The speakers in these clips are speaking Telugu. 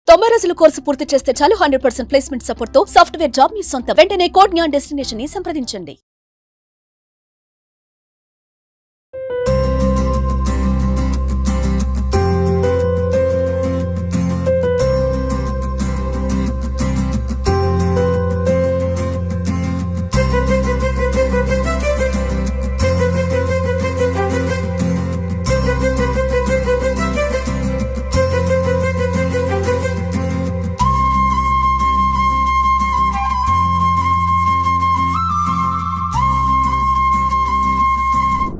90 రోజుల కోర్సు పూర్తి చేస్తే చాలు 100% ప్లేస్మెంట్ సపోర్ట్ తో సాఫ్ట్వేర్ జాబ్ మీ సొంతం. వెంటనే కోడ్ జ్ఞాన్ డెస్టినేషన్ ని సంప్రదించండి.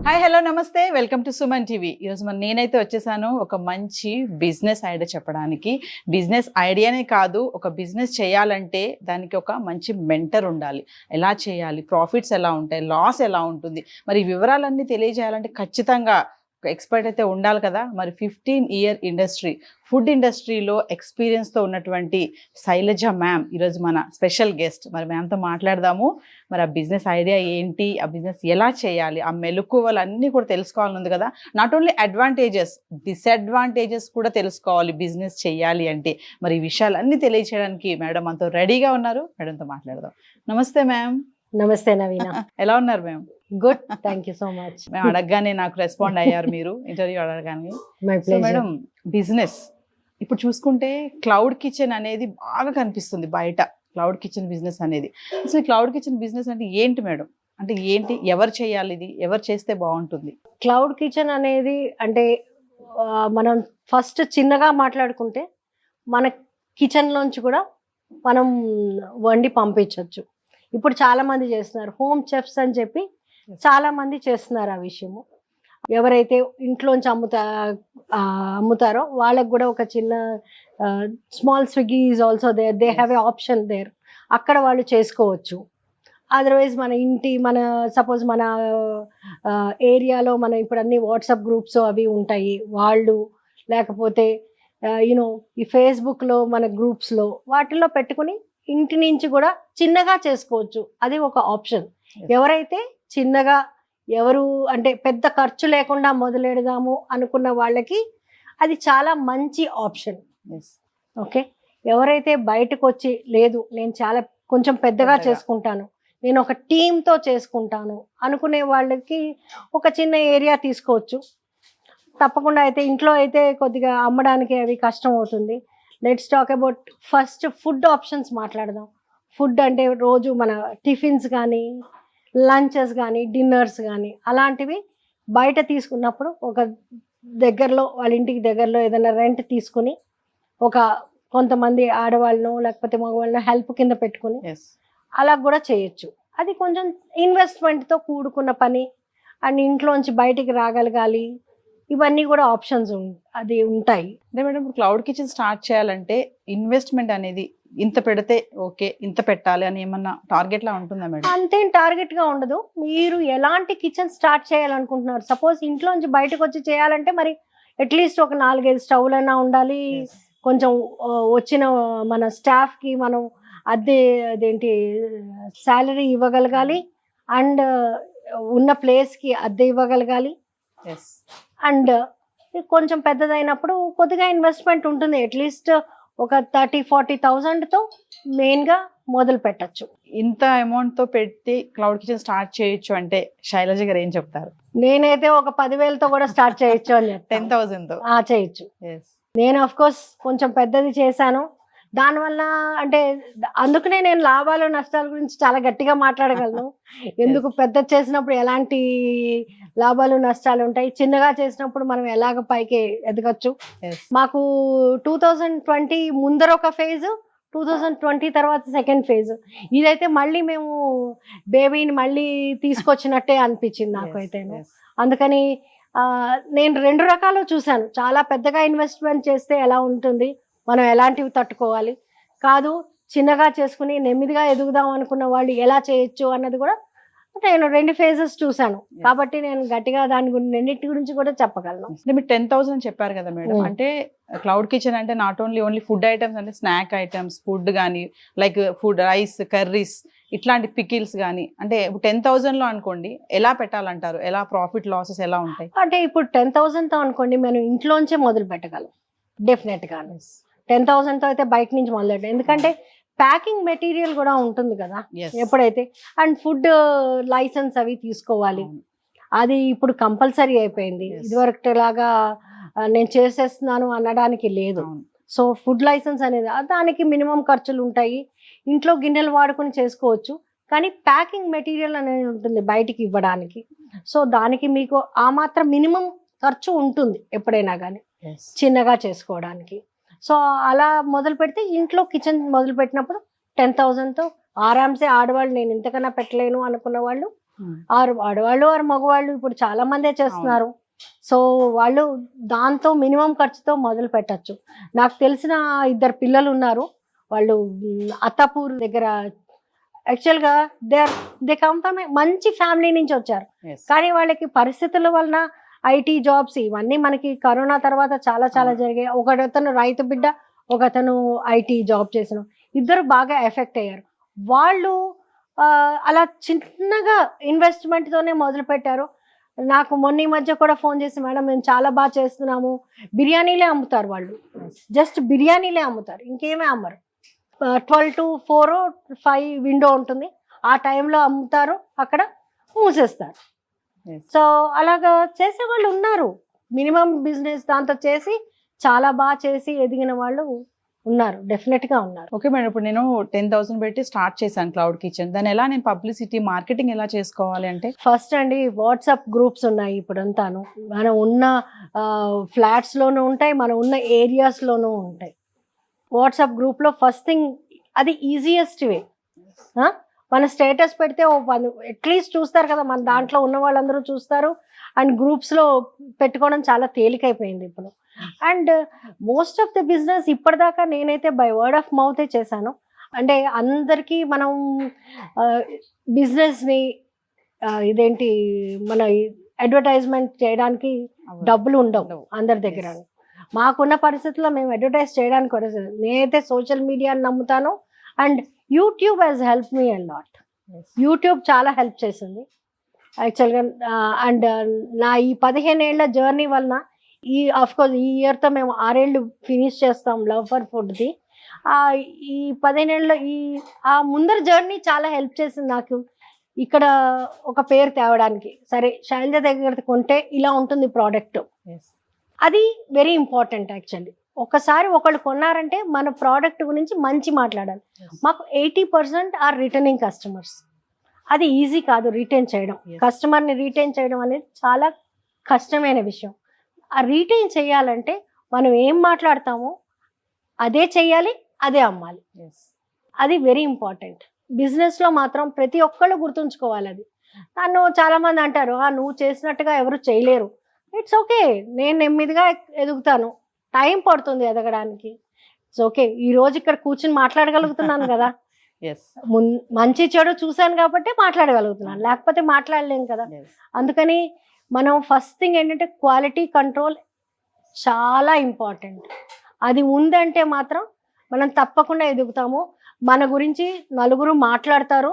హాయ్ హలో నమస్తే, వెల్కమ్ టు సుమన్ టీవీ. ఈరోజు నేనైతే వచ్చేసాను ఒక మంచి బిజినెస్ ఐడియా చెప్పడానికి. బిజినెస్ ఐడియానే కాదు, ఒక బిజినెస్ చేయాలంటే దానికి ఒక మంచి మెంటర్ ఉండాలి. ఎలా చేయాలి, ప్రాఫిట్స్ ఎలా ఉంటాయి, లాస్ ఎలా ఉంటుంది, మరి ఈ వివరాలన్నీ తెలియజేయాలంటే ఖచ్చితంగా ఒక ఎక్స్పర్ట్ అయితే ఉండాలి కదా. మరి 15-year ఇండస్ట్రీ, ఫుడ్ ఇండస్ట్రీలో ఎక్స్పీరియన్స్తో ఉన్నటువంటి శైలజ మ్యామ్ ఈరోజు మన స్పెషల్ గెస్ట్. మరి మ్యామ్తో మాట్లాడదాము. మరి ఆ బిజినెస్ ఐడియా ఏంటి, ఆ బిజినెస్ ఎలా చేయాలి, ఆ మెలకువలు అన్నీ కూడా తెలుసుకోవాలని ఉంది కదా. నాట్ ఓన్లీ అడ్వాంటేజెస్, డిసడ్వాంటేజెస్ కూడా తెలుసుకోవాలి బిజినెస్ చేయాలి అంటే. మరి ఈ విషయాలన్నీ తెలియచేయడానికి మేడం మనతో రెడీగా ఉన్నారు. మేడంతో మాట్లాడదాం. నమస్తే మ్యామ్. నమస్తే నవీన. ఎలా ఉన్నారు ma'am? Good, thank you so much. మేము అడగగానే నాకు రెస్పాండ్ అయ్యారు మీరు, ఇంటర్వ్యూ అడగగానే. సో మేడం, బిజినెస్ ఇప్పుడు చూసుకుంటే క్లౌడ్ కిచెన్ అనేది బాగా కనిపిస్తుంది బయట. క్లౌడ్ కిచెన్ బిజినెస్ అనేది, అసలు క్లౌడ్ కిచెన్ బిజినెస్ అంటే ఏంటి మేడం? అంటే ఏంటి, ఎవరు చేయాలి, ఇది ఎవరు చేస్తే బాగుంటుంది? క్లౌడ్ కిచెన్ అనేది అంటే మనం ఫస్ట్ చిన్నగా మాట్లాడుకుంటే మన కిచెన్లోంచి కూడా మనం వండి పంపించవచ్చు. ఇప్పుడు చాలా మంది చేస్తున్నారు, హోమ్ చెఫ్స్ అని చెప్పి చాలా మంది చేస్తున్నారు ఆ విషయము. ఎవరైతే ఇంట్లోంచి అమ్ముతారో వాళ్ళకు కూడా ఒక చిన్న small Swiggy is also there, they have a option there. అక్కడ వాళ్ళు చేసుకోవచ్చు. అదర్వైజ్ మన సపోజ్ మన ఏరియాలో మన ఇప్పుడు అన్ని వాట్సాప్ గ్రూప్స్ అవి ఉంటాయి, వాళ్ళు లేకపోతే యూనో ఈ ఫేస్బుక్లో మన గ్రూప్స్లో వాటిల్లో పెట్టుకుని ఇంటి నుంచి కూడా చిన్నగా చేసుకోవచ్చు. అది ఒక ఆప్షన్. ఎవరైతే చిన్నగా ఎవరు అంటే పెద్ద ఖర్చు లేకుండా మొదలెడదాము అనుకున్న వాళ్ళకి అది చాలా మంచి ఆప్షన్. ఓకే, ఎవరైతే బయటకు వచ్చి లేదు నేను చాలా కొంచెం పెద్దగా చేసుకుంటాను, నేను ఒక టీంతో చేసుకుంటాను అనుకునే వాళ్ళకి ఒక చిన్న ఏరియా తీసుకోవచ్చు. తప్పకుండా అయితే ఇంట్లో అయితే కొద్దిగా అమ్మడానికి అవి కష్టం అవుతుంది. Let's talk about first food options మాట్లాడదాం. ఫుడ్ అంటే రోజు మన టిఫిన్స్ కానీ, లంచెస్ కానీ, డిన్నర్స్ కానీ అలాంటివి బయట తీసుకున్నప్పుడు ఒక దగ్గరలో వాళ్ళ ఇంటికి దగ్గరలో ఏదైనా రెంట్ తీసుకుని ఒక కొంతమంది ఆడవాళ్ళను లేకపోతే మగవాళ్ళను హెల్ప్ కింద పెట్టుకుని అలా కూడా చేయొచ్చు. అది కొంచెం ఇన్వెస్ట్మెంట్తో కూడుకున్న పని అండ్ ఇంట్లోంచి బయటికి రాగలగాలి. ఇవన్నీ కూడా ఆప్షన్స్ అది ఉంటాయి. అంటే మేడం, ఇప్పుడు క్లౌడ్ కిచెన్ స్టార్ట్ చేయాలంటే ఇన్వెస్ట్మెంట్ అనేది ఇంత పెడితే ఓకే, ఇంత పెట్టాలి అని ఏమన్నా టార్గెట్ లా ఉంటుందా మేడం? అంతేం టార్గెట్ గా ఉండదు. మీరు ఎలాంటి కిచెన్ స్టార్ట్ చేయాలనుకుంటున్నారు, సపోజ్ ఇంట్లోంచి బయటకు వచ్చి చేయాలంటే మరి అట్లీస్ట్ ఒక 4-5 స్టవ్లైనా ఉండాలి. కొంచెం వచ్చిన మన స్టాఫ్ కి మనం అదేంటి శాలరీ ఇవ్వగలగాలి అండ్ ఉన్న ప్లేస్ కి అద్దె ఇవ్వగలగాలి. అండ్ కొంచెం పెద్దదైనప్పుడు కొద్దిగా ఇన్వెస్ట్మెంట్ ఉంటుంది. అట్లీస్ట్ ఒక 30,000-40,000తో మెయిన్గా మొదలు పెట్టచ్చు. ఇంత అమౌంట్తో పెట్టి క్లౌడ్ కిచెన్ స్టార్ట్ చేయొచ్చు అంటే శైలజ గారు ఏం చెప్తారు? నేనైతే ఒక 10,000తో కూడా స్టార్ట్ చేయొచ్చు అని 10,000తో చేయొచ్చు. నేను ఆఫ్ కోర్స్ కొంచెం పెద్దది చేశాను. దానివల్ల అంటే అందుకనే నేను లాభాలు నష్టాల గురించి చాలా గట్టిగా మాట్లాడగలను. ఎందుకు పెద్ద చేసినప్పుడు ఎలాంటి లాభాలు నష్టాలు ఉంటాయి, చిన్నగా చేసినప్పుడు మనం ఎలాగ పైకి ఎదగచ్చు. మాకు 2020 ముందర ఒక ఫేజ్, 2020 తర్వాత సెకండ్ ఫేజ్. ఇదైతే మళ్ళీ మేము బేబీని మళ్ళీ తీసుకొచ్చినట్టే అనిపించింది నాకు అయితే. అందుకని నేను 2 రకాలు చూశాను. చాలా పెద్దగా ఇన్వెస్ట్మెంట్ చేస్తే ఎలా ఉంటుంది, మనం ఎలాంటివి తట్టుకోవాలి, కాదు చిన్నగా చేసుకుని నెమ్మదిగా ఎదుగుదాం అనుకున్న వాళ్ళు ఎలా చేయొచ్చు అన్నది కూడా నేను 2 phases చూశాను. కాబట్టి నేను గట్టిగా దాని రెండింటి గురించి కూడా చెప్పగలను. మీరు 10,000 చెప్పారు కదా మేడం, అంటే క్లౌడ్ కిచెన్ అంటే నాట్ ఓన్లీ ఫుడ్ ఐటమ్స్, అంటే స్నాక్ ఐటమ్స్, ఫుడ్ కానీ లైక్ ఫుడ్, రైస్, కర్రీస్, ఇట్లాంటి పికిల్స్ కానీ, అంటే 10,000లో అనుకోండి ఎలా పెట్టాలంటారు? ఎలా ప్రాఫిట్ లాసెస్ ఎలా ఉంటాయి? అంటే ఇప్పుడు 10,000తో అనుకోండి మనం ఇంట్లోంచే మొదలు పెట్టగలం డెఫినెట్గా. 10,000తో అయితే బయట నుంచి మొదలెట్టాం. ఎందుకంటే ప్యాకింగ్ మెటీరియల్ కూడా ఉంటుంది కదా Yes. ఎప్పుడైతే, అండ్ ఫుడ్ లైసెన్స్ అవి తీసుకోవాలి. అది ఇప్పుడు కంపల్సరీ అయిపోయింది. Yes. ఇదివరకు లాగా నేను చేసేస్తున్నాను అనడానికి లేదు. అవును. సో ఫుడ్ లైసెన్స్ అనేది దానికి మినిమం ఖర్చులు ఉంటాయి. ఇంట్లో గిన్నెలు వాడుకొని చేసుకోవచ్చు, కానీ ప్యాకింగ్ మెటీరియల్ అనేది ఉంటుంది బయటికి ఇవ్వడానికి. సో దానికి మీకు ఆ మాత్రం మినిమం ఖర్చు ఉంటుంది ఎప్పుడైనా కానీ Yes. చిన్నగా చేసుకోవడానికి. సో అలా మొదలు పెడితే ఇంట్లో కిచెన్ మొదలు పెట్టినప్పుడు 10,000తో ఆరామ్సే ఆడవాళ్ళు నేను ఇంతకన్నా పెట్టలేను అనుకున్న వాళ్ళు, ఆడవాళ్ళు ఆరు మగవాళ్ళు ఇప్పుడు చాలా మందే చేస్తున్నారు. సో వాళ్ళు దాంతో మినిమం ఖర్చుతో మొదలు పెట్టచ్చు. నాకు తెలిసిన 2 పిల్లలు ఉన్నారు. వాళ్ళు అత్తాపూర్ దగ్గర, యాక్చువల్గా దే కమ్ ఫ్రమ్ మంచి ఫ్యామిలీ నుంచి వచ్చారు. Yes. కానీ వాళ్ళకి పరిస్థితుల వలన ఐటీ జాబ్స్ ఇవన్నీ మనకి కరోనా తర్వాత చాలా చాలా జరిగాయి. ఒకతను రైతు బిడ్డ, ఒకతను ఐటీ జాబ్ చేసిన, ఇద్దరు బాగా ఎఫెక్ట్ అయ్యారు. వాళ్ళు అలా చిన్నగా ఇన్వెస్ట్మెంట్తోనే మొదలు పెట్టారు. నాకు మొన్న ఈ మధ్య కూడా ఫోన్ చేసి, మేడం మేము చాలా బాగా చేస్తున్నాము, బిర్యానీలే అమ్ముతారు వాళ్ళు, జస్ట్ బిర్యానీలే అమ్ముతారు, ఇంకేమీ అమ్మరు. 12 to 4 5 విండో ఉంటుంది, ఆ టైంలో అమ్ముతారు, అక్కడ మూసేస్తారు. Yes. సో అలాగా చేసేవాళ్ళు ఉన్నారు. మినిమం బిజినెస్ దాంతో చేసి చాలా బాగా చేసి ఎదిగిన వాళ్ళు ఉన్నారు, డెఫినెట్ గా ఉన్నారు. ఓకే మేడం, ఇప్పుడు నేను 10,000 పెట్టి స్టార్ట్ చేశాను క్లౌడ్ కిచెన్. దాన్ని ఎలా నేను పబ్లిసిటీ మార్కెటింగ్ ఎలా చేసుకోవాలి అంటే? ఫస్ట్ అండి, వాట్సాప్ గ్రూప్స్ ఉన్నాయి ఇప్పుడంతాను. మనం ఉన్న ఫ్లాట్స్ లోనూ ఉంటాయి, మనం ఉన్న ఏరియాస్ లోనూ ఉంటాయి. వాట్సాప్ గ్రూప్ లో ఫస్ట్ థింగ్ అది ఈజియెస్ట్ వే. మన స్టేటస్ పెడితే అట్లీస్ట్ చూస్తారు కదా, మన దాంట్లో ఉన్న వాళ్ళందరూ చూస్తారు. అండ్ గ్రూప్స్ లో పెట్టుకోవడం చాలా తేలికైపోయింది ఇప్పుడు. And most of the business ఇప్పటిదాకా నేనైతే బై వర్డ్ ఆఫ్ మౌతే చేశాను. అంటే అందరికీ మనం బిజినెస్ని ఇదేంటి మన అడ్వర్టైజ్మెంట్ చేయడానికి డబ్బులు ఉండవు అందరి దగ్గర. మాకున్న పరిస్థితుల్లో మేము అడ్వర్టైజ్ చేయడానికి కూడా నేనైతే సోషల్ మీడియాని నమ్ముతాను. And YouTube has help me and lot. YouTube చాలా హెల్ప్ చేసింది యాక్చువల్గా. అండ్ నా ఈ 15 ఏళ్ల జర్నీ వలన కోర్స్ ఈ ఇయర్తో మేము 6 ఏళ్ళు ఫినిష్ చేస్తాం లవ్ ఫర్ ఫుడ్ది. ఈ 15 ఏళ్ళ ఆ ముందర జర్నీ చాలా హెల్ప్ చేసింది నాకు ఇక్కడ ఒక పేరు తేవడానికి. సరే శైలజ దగ్గర కొంటే ఇలా ఉంటుంది ప్రోడక్ట్, అది వెరీ ఇంపార్టెంట్ యాక్చువల్లీ. ఒకసారి ఒకళ్ళు కొన్నారంటే మన ప్రోడక్ట్ గురించి మంచి మాట్లాడాలి. మాకు 80% ఆర్ రిటర్నింగ్ కస్టమర్స్. అది ఈజీ కాదు రిటైన్ చేయడం. కస్టమర్ని రిటైన్ చేయడం అనేది చాలా కష్టమైన విషయం. ఆ రిటైన్ చేయాలంటే మనం ఏం మాట్లాడతామో అదే చెయ్యాలి, అదే అమ్మాలి. అది వెరీ ఇంపార్టెంట్. బిజినెస్లో మాత్రం ప్రతి ఒక్కళ్ళు గుర్తుంచుకోవాలి అది. నన్ను చాలామంది అంటారు, నువ్వు చేసినట్టుగా ఎవరు చేయలేరు. ఇట్స్ ఓకే, నేను నెమ్మదిగా ఎదుగుతాను, టైం పడుతుంది ఎదగడానికి. ఇట్స్ ఓకే, ఈ రోజు ఇక్కడ కూర్చుని మాట్లాడగలుగుతున్నాను కదా, మంచి చెడు చూశాను కాబట్టి మాట్లాడగలుగుతున్నాను, లేకపోతే మాట్లాడలేను కదా. అందుకని మనం ఫస్ట్ థింగ్ ఏంటంటే క్వాలిటీ కంట్రోల్ చాలా ఇంపార్టెంట్. అది ఉందంటే మాత్రం మనం తప్పకుండా ఎదుగుతాము. మన గురించి నలుగురు మాట్లాడతారు.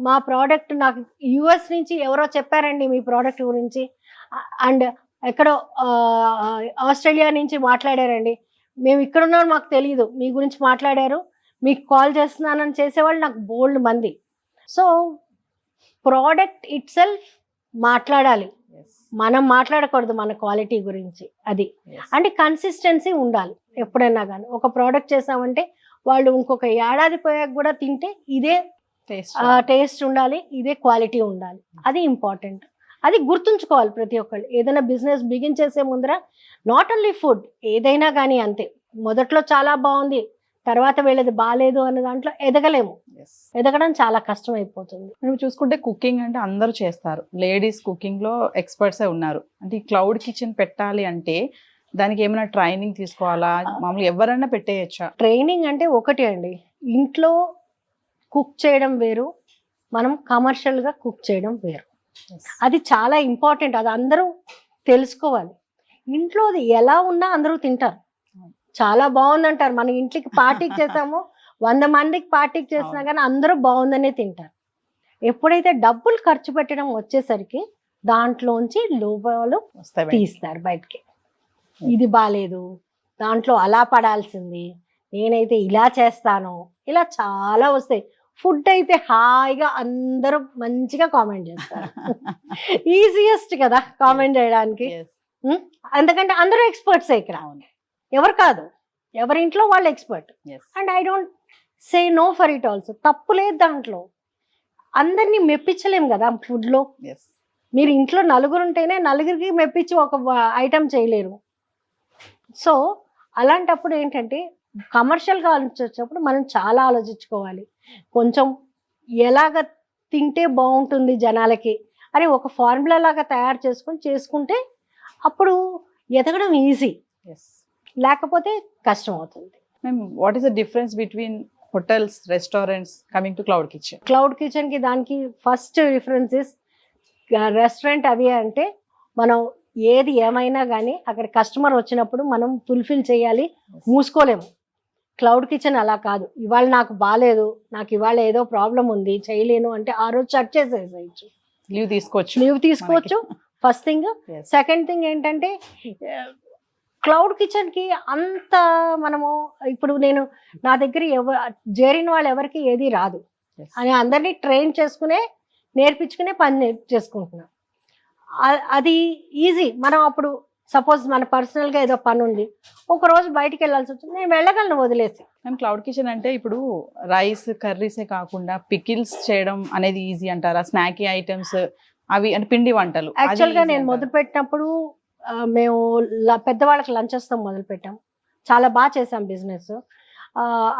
మా ప్రోడక్ట్ నాకు US నుంచి ఎవరో చెప్పారండి మీ ప్రోడక్ట్ గురించి, అండ్ ఎక్కడో ఆస్ట్రేలియా నుంచి మాట్లాడారండి, మేము ఇక్కడ ఉన్నాం మాకు తెలియదు, మీ గురించి మాట్లాడారు, మీకు కాల్ చేస్తున్నానని చేసేవాళ్ళు నాకు బోల్డ్ మంది. సో ప్రోడక్ట్ ఇట్ సెల్ఫ్ మాట్లాడాలి, మనం మాట్లాడకూడదు మన క్వాలిటీ గురించి. అది అంటే కన్సిస్టెన్సీ ఉండాలి ఎప్పుడైనా కానీ. ఒక ప్రోడక్ట్ చేసామంటే వాళ్ళు ఇంకొక ఏడాది పోయాక కూడా తింటే ఇదే టేస్ట్ ఉండాలి, ఇదే క్వాలిటీ ఉండాలి. అది ఇంపార్టెంట్. అది గుర్తుంచుకోవాలి ప్రతి ఒక్కళ్ళు. ఏదైనా బిజినెస్ బిగిన్ చేసే ముందర నాట్ ఓన్లీ ఫుడ్, ఏదైనా కానీ అంతే. మొదట్లో చాలా బాగుంది, తర్వాత వీళ్ళది బాగాలేదు అనే దాంట్లో ఎదగలేము. ఎదగడం చాలా కష్టం అయిపోతుంది. మనం చూసుకుంటే కుకింగ్ అంటే అందరూ చేస్తారు, లేడీస్ కుకింగ్ లో ఎక్స్పర్ట్సే ఉన్నారు. అంటే ఈ క్లౌడ్ కిచెన్ పెట్టాలి అంటే దానికి ఏమైనా ట్రైనింగ్ తీసుకోవాలా, మామూలుగా ఎవరైనా పెట్టేయచ్చా? ట్రైనింగ్ అంటే ఒకటి అండి, ఇంట్లో కుక్ చేయడం వేరు, మనం కమర్షియల్గా కుక్ చేయడం వేరు. అది చాలా ఇంపార్టెంట్, అది అందరూ తెలుసుకోవాలి. ఇంట్లో అది ఎలా ఉన్నా అందరూ తింటారు, చాలా బాగుందంటారు. మన ఇంటికి పార్టీకి చేసాము, 100 మందికి పార్టీకి చేసినా కానీ అందరూ బాగుందనే తింటారు. ఎప్పుడైతే డబ్బులు ఖర్చు పెట్టడం వచ్చేసరికి దాంట్లోంచి లోపాలు తీస్తారు బయటికి. ఇది బాగాలేదు, దాంట్లో అలా పడాల్సింది, నేనైతే ఇలా చేస్తాను, ఇలా చాలా వస్తాయి. ఫుడ్ అయితే హాయిగా అందరూ మంచిగా కామెంట్ చేస్తారు. ఈజియెస్ట్ కదా కామెంట్ చేయడానికి. Yes. ఎందుకంటే అందరూ ఎక్స్పర్ట్స్ ఇక్కడ, అవును. ఎవరు కాదు, ఎవరి ఇంట్లో వాళ్ళు expert. Yes. And I don't say no for it also. తప్పు లేదు దాంట్లో, అందరినీ మెప్పించలేం కదా ఫుడ్లో. Yes. మీరు ఇంట్లో నలుగురు ఉంటేనే నలుగురికి మెప్పించి ఒక ఐటెం చేయలేరు. సో అలాంటప్పుడు ఏంటంటే కమర్షియల్గా ఆలోచించేటప్పుడు మనం చాలా ఆలోచించుకోవాలి. కొంచెం ఎలాగ తింటే బాగుంటుంది జనాలకి అని ఒక ఫార్ములా లాగా తయారు చేసుకుంటే అప్పుడు ఎదగడం ఈజీ, Yes. లేకపోతే కష్టం అవుతుంది. Ma'am, what is the difference between hotels, restaurants coming to cloud kitchen? Cloud కిచెన్కి దానికి ఫస్ట్ డిఫరెన్స్ ఇస్, రెస్టారెంట్ అవి అంటే మనం ఏది ఏమైనా కానీ అక్కడ కస్టమర్ వచ్చినప్పుడు మనం ఫుల్ఫిల్ చేయాలి, మూసుకోలేము. క్లౌడ్ కిచెన్ అలా కాదు. ఇవాళ నాకు బాగాలేదు, నాకు ఇవాళ ఏదో ప్రాబ్లం ఉంది, చేయలేను అంటే ఆ రోజు షట్ చేసేసేయచ్చు, లీవ్ తీసుకోవచ్చు. లీవ్ తీసుకోవచ్చు. First thing. Yes. Second thing ఏంటంటే క్లౌడ్ కిచెన్కి అంత మనము ఇప్పుడు నేను నా దగ్గర చేరిన వాళ్ళు ఎవరికి ఏది రాదు Yes. అని అందరినీ ట్రైన్ నేర్పించుకునే పని చేసుకుంటున్నాం. అది ఈజీ. మనం అప్పుడు సపోజ్ మన పర్సనల్గా ఏదో పని ఉంది, ఒక రోజు బయటికి వెళ్ళాల్సి వచ్చింది, నేను వెళ్ళగలను వదిలేసి. మేము క్లౌడ్ కిచెన్ అంటే ఇప్పుడు రైస్ కర్రీసే కాకుండా పికిల్స్ చేయడం అనేది ఈజీ అంటారా? స్నాకీ ఐటమ్స్ అవి అంటే పిండి వంటలు. యాక్చువల్గా నేను మొదలు పెట్టినప్పుడు మేము పెద్దవాళ్ళకి లంచెస్తో మొదలు పెట్టాం. చాలా బాగా చేసాం బిజినెస్.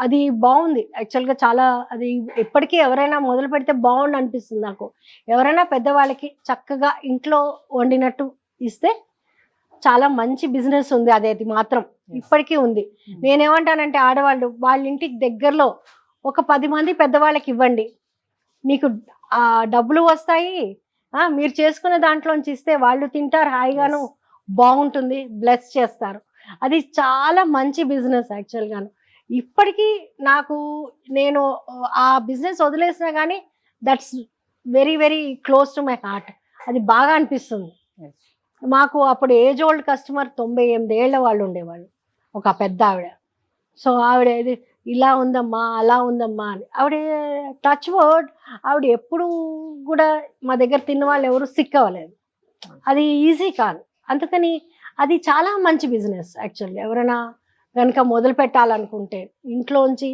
అది బాగుంది యాక్చువల్గా చాలా. అది ఎప్పటికీ ఎవరైనా మొదలు పెడితే బాగుండు అనిపిస్తుంది నాకు. ఎవరైనా పెద్దవాళ్ళకి చక్కగా ఇంట్లో వండినట్టు ఇస్తే చాలా మంచి బిజినెస్ ఉంది. అది మాత్రం ఇప్పటికీ ఉంది. నేనేమంటానంటే ఆడవాళ్ళు వాళ్ళ ఇంటికి దగ్గరలో ఒక 10 మంది పెద్దవాళ్ళకి ఇవ్వండి, మీకు డబ్బులు వస్తాయి, మీరు చేసుకునే దాంట్లోంచి ఇస్తే వాళ్ళు తింటారు హాయిగాను, బాగుంటుంది, బ్లెస్ చేస్తారు. అది చాలా మంచి బిజినెస్ యాక్చువల్గాను. ఇప్పటికీ నేను ఆ బిజినెస్ వదిలేసినా కానీ that's very very close to my heart. అది బాగా అనిపిస్తుంది. మాకు అప్పుడు ఏజ్ ఓల్డ్ కస్టమర్ 98 ఏళ్ల వాళ్ళు ఉండేవాళ్ళు, ఒక పెద్ద ఆవిడ. సో ఆవిడ ఇది ఇలా ఉందమ్మా అలా ఉందమ్మా అని, ఆవిడ టచ్ వర్డ్, ఆవిడ ఎప్పుడు కూడా మా దగ్గర తిన్న వాళ్ళు ఎవరు సిక్ అవ్వలేదు. అది ఈజీ కాదు. అందుకని అది చాలా మంచి బిజినెస్ యాక్చువల్లీ. ఎవరైనా కనుక మొదలు పెట్టాలనుకుంటే ఇంట్లోంచి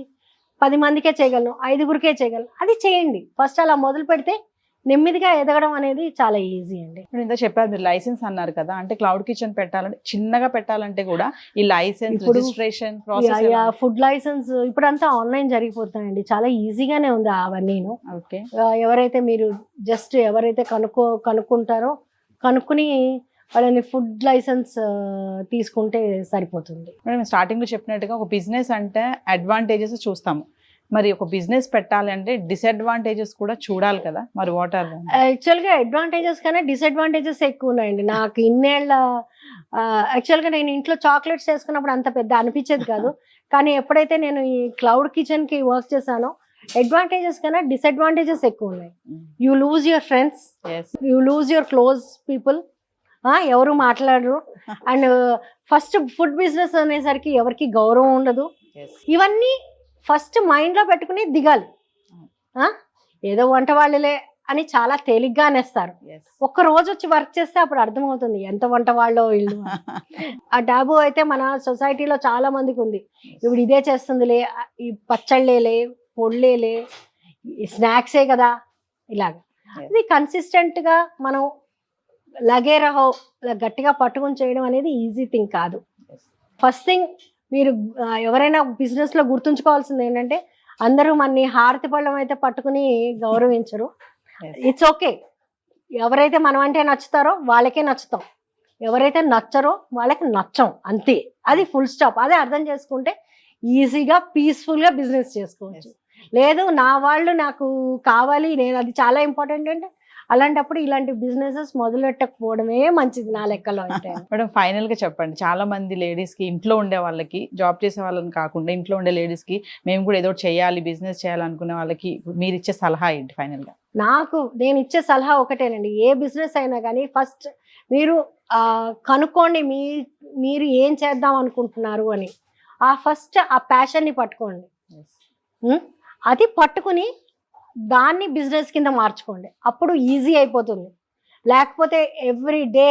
10 మందికే చేయగలను, 5గురికే చేయగలను, అది చేయండి. ఫస్ట్ అలా మొదలు పెడితే నెమ్మదిగా ఎదగడం అనేది చాలా ఈజీ అండి. ఇప్పుడు ఇంత చెప్పారు, మీరు లైసెన్స్ అన్నారు కదా, అంటే క్లౌడ్ కిచెన్ పెట్టాలంటే చిన్నగా పెట్టాలంటే కూడా ఈ licence registration process, food licence ఇప్పుడు అంతా ఆన్లైన్ జరిగిపోతున్నాయండి, చాలా ఈజీగానే ఉంది అవన్నీను. ఓకే. ఎవరైతే మీరు జస్ట్ ఎవరైతే కనుక్కుంటారో కనుక్కుని వాళ్ళని ఫుడ్ లైసెన్స్ తీసుకుంటే సరిపోతుంది. మేము స్టార్టింగ్ లో చెప్పినట్టుగా ఒక బిజినెస్ అంటే అడ్వాంటేజెస్ చూస్తాము, మరి ఒక బిజినెస్ పెట్టాలి అంటే డిసడ్వాంటేజెస్ కూడా చూడాలి కదా, మరి వాట్ ఆర్? యాక్చువల్గా అడ్వాంటేజెస్ కన్నా డిసడ్వాంటేజెస్ ఎక్కువ ఉన్నాయండి. నాకు ఇన్నేళ్ళ యాక్చువల్గా నేను ఇంట్లో చాక్లెట్స్ చేసుకున్నప్పుడు అంత పెద్ద అనిపించేది కాదు, కానీ ఎప్పుడైతే నేను ఈ క్లౌడ్ కిచెన్కి వర్క్ చేశానో అడ్వాంటేజెస్ కన్నా డిసడ్వాంటేజెస్ ఎక్కువ ఉన్నాయి. You lose your friends, you lose your close people, ఎవరు మాట్లాడరు. అండ్ ఫస్ట్ ఫుడ్ బిజినెస్ అనేసరికి ఎవరికి గౌరవం ఉండదు. ఇవన్నీ ఫస్ట్ మైండ్లో పెట్టుకుని దిగాలి. ఏదో వంట వాళ్ళలే అని చాలా తేలిగ్గా అనేస్తారు. ఒక్క రోజు వచ్చి వర్క్ చేస్తే అప్పుడు అర్థమవుతుంది ఎంత వంట వాళ్ళో ఇల్లు. ఆ టాబు అయితే మన సొసైటీలో చాలా మందికి ఉంది. ఇప్పుడు ఇదే చేస్తుందిలే, ఈ పచ్చళ్ళేలే, పొళ్ళేలే, స్నాక్సే కదా, ఇలాగ. ఇది కన్సిస్టెంట్గా మనం లగేరహో గట్టిగా పట్టుకుని చేయడం అనేది ఈజీ థింగ్ కాదు. ఫస్ట్ థింగ్ మీరు ఎవరైనా బిజినెస్లో గుర్తుంచుకోవాల్సింది ఏంటంటే అందరూ మనని హారతి పళ్ళం అయితే పట్టుకుని గౌరవించరు. It's okay. ఎవరైతే మనం అంటే నచ్చుతారో వాళ్ళకే నచ్చుతాం, ఎవరైతే నచ్చరో వాళ్ళకి నచ్చం, అంతే. అది ఫుల్ స్టాప్. అదే అర్థం చేసుకుంటే ఈజీగా పీస్ఫుల్గా బిజినెస్ చేసుకోవచ్చు. లేదు నా వాళ్ళు నాకు కావాలి, నేను అది చాలా ఇంపార్టెంట్ అంటే అలాంటప్పుడు ఇలాంటి బిజినెసెస్ మొదలెట్టకపోవడమే మంచిది నా లెక్కలో అయితే. మేడం ఫైనల్ గా చెప్పండి, చాలా మంది లేడీస్ కి, ఇంట్లో ఉండే వాళ్ళకి, జాబ్ చేసే వాళ్ళని కాకుండా ఇంట్లో ఉండే లేడీస్ కి మేము కూడా ఏదో చేయాలి, బిజినెస్ చేయాలనుకునే వాళ్ళకి మీరు ఇచ్చే సలహా ఏంటి ఫైనల్ గా? నేను ఇచ్చే సలహా ఒకటేనండి, ఏ బిజినెస్ అయినా కానీ ఫస్ట్ మీరు కనుక్కోండి మీరు ఏం చేద్దాం అనుకుంటున్నారు అని. ఫస్ట్ ఆ ప్యాషన్ని పట్టుకోండి. అది పట్టుకుని దాన్ని బిజినెస్ కింద మార్చుకోండి. అప్పుడు ఈజీ అయిపోతుంది. లేకపోతే ఎవ్రీ డే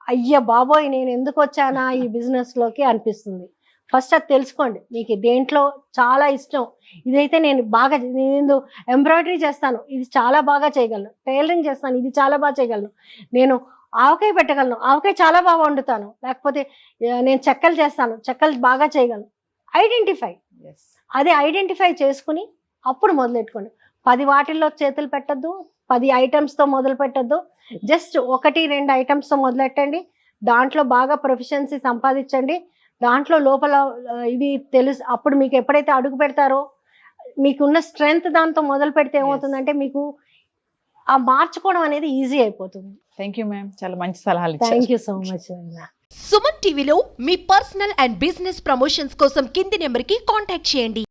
అయ్య బాబోయ్ నేను ఎందుకు వచ్చానా ఈ బిజినెస్లోకి అనిపిస్తుంది. ఫస్ట్ అది తెలుసుకోండి, మీకు దేంట్లో చాలా ఇష్టం. ఇదైతే నేను ఎంబ్రాయిడరీ చేస్తాను, ఇది చాలా బాగా చేయగలను. టైలరింగ్ చేస్తాను, ఇది చాలా బాగా చేయగలను. నేను ఆవకాయ పెట్టగలను, ఆవకాయ చాలా బాగా వండుతాను. లేకపోతే నేను చెక్కలు చేస్తాను, చెక్కలు బాగా చేయగలను. అది ఐడెంటిఫై చేసుకుని అప్పుడు మొదలెట్టుకోండి. 10 వాటిల్లో చేతులు పెట్టద్దు, 10 ఐటమ్స్తో మొదలు పెట్టద్దు. జస్ట్ 1-2 ఐటమ్స్తో మొదలెట్టండి. దాంట్లో బాగా ప్రొఫిషియన్సీ సంపాదించండి. దాంట్లో లోపల ఇవి తెలుసు. అప్పుడు మీకు ఎప్పుడైతే అడుగు పెడతారో మీకున్న స్ట్రెంగ్త్ దాంతో మొదలు పెడితే ఏమవుతుందంటే మీకు ఆ మార్చుకోవడం అనేది ఈజీ అయిపోతుంది. థ్యాంక్ యూ మ్యామ్, చాలా మంచి సలహాలు ఇచ్చారు. Thank you so much. Suman టీవీలో మీ పర్సనల్ అండ్ బిజినెస్ ప్రమోషన్స్ కోసం కింది నెంబర్కి కాంటాక్ట్ చేయండి.